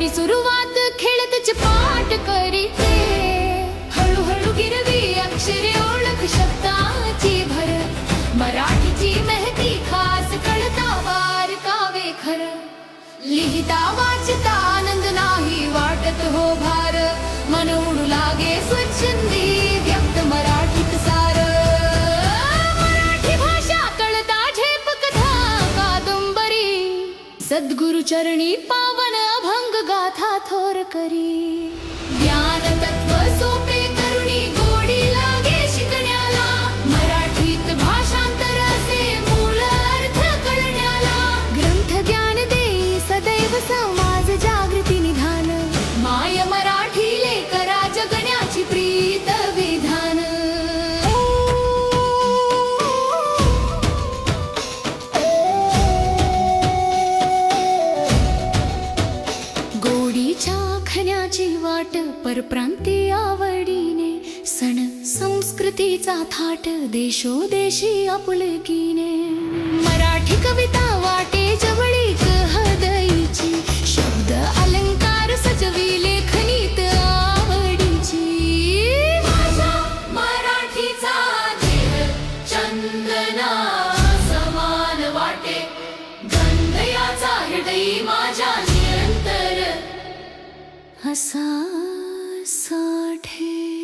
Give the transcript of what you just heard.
आणि सुरुवात खेळतच पाठ करीते. हळूहळू गिरवी अक्षरे ओळख शब्दाची भर. मराठीची महती खास कळता बारकावे खर. लिहिता वाचता आनंद नाही वाटत हो भार. मन उडू लागे स्वच्छंदी व्यक्त मराठीत सार. मराठी भाषा कळता झेप कथा कादंबरी. सद्गुरु चरणी पावन अभंग गाथा थोर करी. ज्ञान तत्व सोपे करुणी गोडी लागे शिकण्याला. मराठीत भाषांतर असे मूळ अर्थ कळण्याला. ग्रंथ ज्ञान देई सदैव समाज जागृती निधान. माय मराठी लेकरा जगण्याची प्रीत विधान. गोडीच्या खण्याची वाट परप्रांती आवडीने. सण संस्कृतीचा थाट देशोदेशी आपुलकीने. मराठी कविता वाटे जवळीक हृदयीची. शब्द अलंकार सजवी लेखनीत आवडीची. माझा मराठीचा देह चंदना समान वाटे. गंध याचा हृदयी माझ्या निरंतर असा साठे.